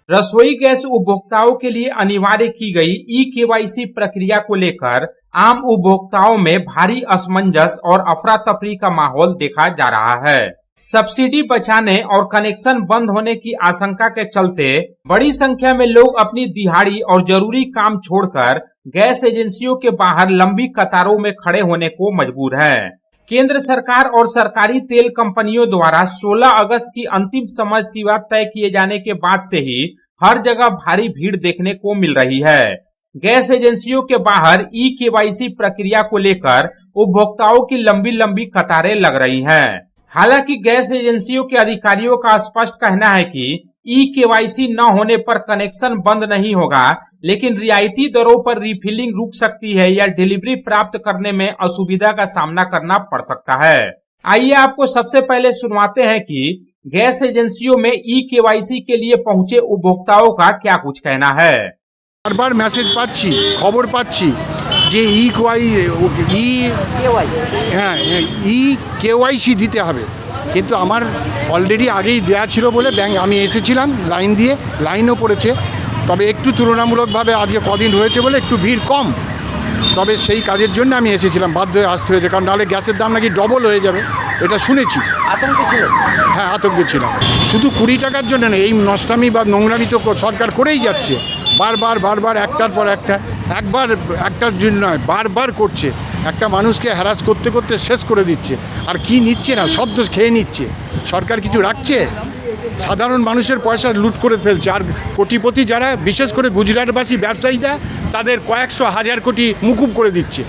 रसोई गैस उपभोक्ताओं के लिए अनिवार्य की गई ई-केवाईसी प्रक्रिया को लेकर आम उपभोक्ताओं में भारी असमंजस और अफरा तफरी का माहौल देखा जा रहा है। सब्सिडी बचाने और कनेक्शन बंद होने की आशंका के चलते बड़ी संख्या में लोग अपनी दिहाड़ी और जरूरी काम छोड़कर गैस एजेंसियों के बाहर लंबी कतारों में खड़े होने को मजबूर है। केंद्र सरकार और सरकारी तेल कंपनियों द्वारा 16 अगस्त की अंतिम समय सीमा तय किए जाने के बाद से ही हर जगह भारी भीड़ देखने को मिल रही है। गैस एजेंसियों के बाहर ई-केवाईसी प्रक्रिया को लेकर उपभोक्ताओं की लंबी लंबी कतारें लग रही हैं। हालांकि गैस एजेंसियों के अधिकारियों का स्पष्ट कहना है कि ई-केवाईसी न होने पर कनेक्शन बंद नहीं होगा, लेकिन रियायती दरों पर रिफिलिंग रुक सकती है या डिलीवरी प्राप्त करने में असुविधा का सामना करना पड़ सकता है। आइए आपको सबसे पहले सुनवाते हैं कि गैस एजेंसियों में ई-केवाईसी के लिए पहुंचे उपभोक्ताओं का क्या कुछ कहना है। बार मैसेज पाচ্ছি, খবর পাচ্ছি যে কেওয়াইসি দিতে হবে, কিন্তু আমার অলরেডি আগেই দেয়া ছিল বলে ব্যাংক আমি এসেছিলাম লাইন দিয়ে, লাইনও পড়েছে। তবে একটু তুলনামূলকভাবে আজকে কদিন হয়েছে বলে একটু ভিড় কম, তবে সেই কাজের জন্য আমি এসেছিলাম, বাধ্য হয়ে আসতে হয়েছে, কারণ নাহলে গ্যাসের দাম নাকি ডবল হয়ে যাবে, এটা শুনেছি। আতঙ্কে ছিল? হ্যাঁ, আতঙ্কে ছিলাম। শুধু 20 টাকার জন্য না, এই নষ্টামি বা নোংরামি তো সরকার করেই যাচ্ছে, বারবার একটার পর একটা, একবার একটার জন্য নয়, বারবার করছে। একটা মানুষকে হ্যারাস করতে করতে শেষ করে দিচ্ছে। আর কি নিচ্ছে না, সব তো খেয়ে নিচ্ছে। সরকার কিছু রাখছে? সাধারণ মানুষের পয়সা লুট করে ফেলছে। আর কোটিপতি যারা, বিশেষ করে গুজরাটবাসী ব্যবসায়ীরা, তাদের কয়েকশো হাজার কোটি মুকুব করে দিচ্ছে।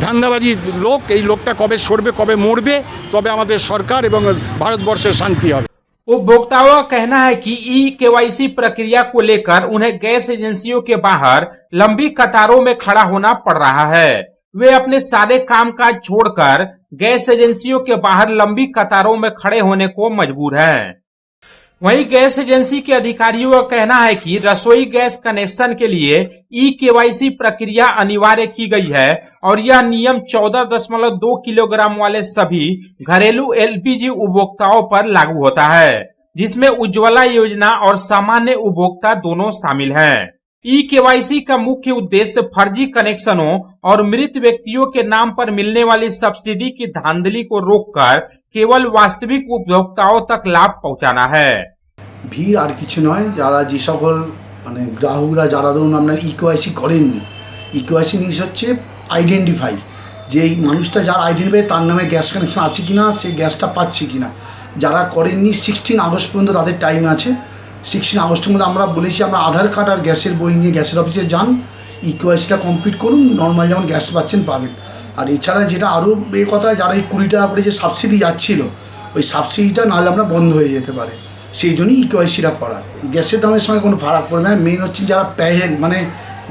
ধান্দাবাজি লোক, এই লোকটা কবে সরবে, কবে মরবে, তবে আমাদের সরকার এবং ভারতবর্ষের শান্তি হবে। उपभोक्ताओं का कहना है कि ई-केवाईसी प्रक्रिया को लेकर उन्हें गैस एजेंसियों के बाहर लंबी कतारों में खड़ा होना पड़ रहा है। वे अपने सारे कामकाज छोड़कर गैस एजेंसियों के बाहर लंबी कतारों में खड़े होने को मजबूर हैं। वहीं गैस एजेंसी के अधिकारियों का कहना है कि रसोई गैस कनेक्शन के लिए ई-केवाईसी प्रक्रिया अनिवार्य की गई है और यह नियम 14.2 किलोग्राम वाले सभी घरेलू एलपीजी उपभोक्ताओं पर लागू होता है, जिसमें उज्ज्वला योजना और सामान्य उपभोक्ता दोनों शामिल हैं। ई-केवाईसी का मुख्य उद्देश्य फर्जी कनेक्शनों और मृत व्यक्तियों के नाम पर मिलने वाली सब्सिडी की धांधली को रोककर केवल वास्तविक उपभोक्ताओं तक लाभ पहुंचाना है। ভিড় আর কিছু নয়, যারা যে সকল গ্রাহকরা যারা ধরুন আপনার ইকেওয়াইসি করেননি, ইকেওয়াইসি জিনিস হচ্ছে আইডেন্টিফাই, যে এই মানুষটা যার আইডেন্টিফাই তার নামে গ্যাস কানেকশন আছে কিনা, সে গ্যাসটা পাচ্ছে কিনা। যারা করেননি 16 আগস্ট পর্যন্ত তাদের টাইম আছে। 16 আগস্টের মধ্যে আমরা বলেছি, আমরা আধার কার্ড আর গ্যাসের বই নিয়ে গ্যাসের অফিসে যান, ইকেওয়াইসিটা কমপ্লিট করুন, নর্মাল যেমন গ্যাস পাচ্ছেন পাবেন। আর এছাড়া যেটা আরও কথা, যারা এই 20 টাকা করে যে সাবসিডি যাচ্ছিল, ওই সাবসিডিটা নাহলে আমরা বন্ধ হয়ে যেতে পারে, সেই জন্যই ইকেওয়াইসিটা করা। গ্যাসের দামের সঙ্গে কোনো ফারাক পড়বে না। মেন হচ্ছে যারা প্যাহেল, মানে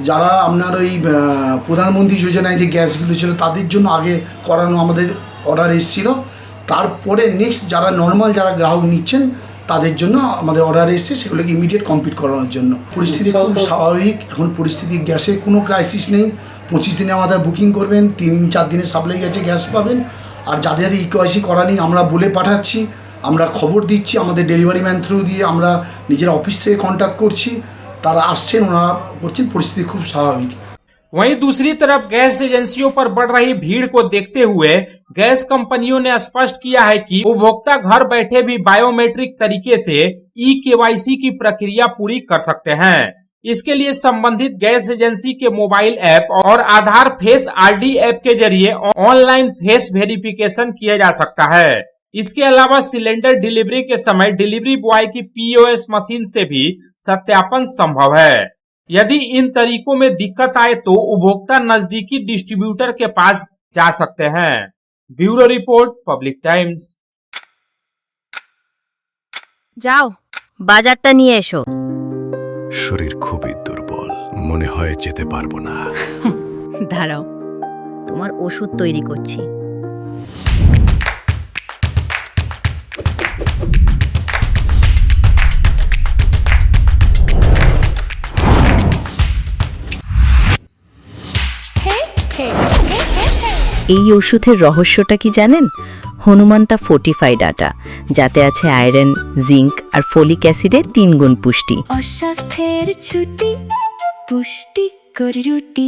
যারা আপনার ওই প্রধানমন্ত্রী যোজনায় যে গ্যাসগুলো ছিল তাদের জন্য আগে করানো আমাদের অর্ডার এসেছিলো, তারপরে নেক্সট যারা নর্মাল যারা গ্রাহক নিচ্ছেন তাদের জন্য আমাদের অর্ডার এসছে, সেগুলোকে ইমিডিয়েট কমপ্লিট করানোর জন্য। পরিস্থিতি খুব স্বাভাবিক, এখন পরিস্থিতি গ্যাসের কোনো ক্রাইসিস নেই। 25 দিনে আমাদের বুকিং করবেন, 3-4 দিনে সাপ্লাই গেছে, গ্যাস পাবেন। আর যাদের যাদের ইকেওয়াইসি করা নেই আমরা বলে পাঠাচ্ছি, আমরা খবর দিচ্ছি, আমাদের ডেলিভারি ম্যান থ্রু দিয়ে আমরা নিজের অফিস থেকে কন্ট্যাক্ট করছি, তারা আসছেন, ওনারা করছেন। পরিস্থিতি খুব স্বাভাবিক। वहीं दूसरी तरफ गैस एजेंसियों पर बढ़ रही भीड़ को देखते हुए गैस कंपनियों ने स्पष्ट किया है कि उपभोक्ता घर बैठे भी बायोमेट्रिक तरीके से ई-केवाईसी की प्रक्रिया पूरी कर सकते हैं। इसके लिए संबंधित गैस एजेंसी के मोबाइल ऐप और आधार फेस आरडी ऐप के जरिए ऑनलाइन फेस वेरिफिकेशन किया जा सकता है। इसके अलावा सिलेंडर डिलीवरी के समय डिलीवरी बॉय की पीओएस मशीन से भी सत्यापन संभव है। यदि इन तरीकों में दिक्कत आए तो उपभोक्ता नजदीकी डिस्ट्रीब्यूटर के पास जा सकते हैं। Bureau report, public times. যাও বাজারটা নিয়ে এসো। শরীর খুবই দুর্বল, মনে হয় যেতে পারবো না। দাঁড়াও, তোমার ওষুধ তৈরি করছি। এই ওষুধের রহস্যটা কি জানেন? হনুমান্তা ফোর্টিফাইড আটা, যাতে আছে আয়রন, জিঙ্ক আর ফোলিক অ্যাসিডে 3 গুণ পুষ্টি। অস্বাস্থ্যের ছুটি পুষ্টি করে রুটি।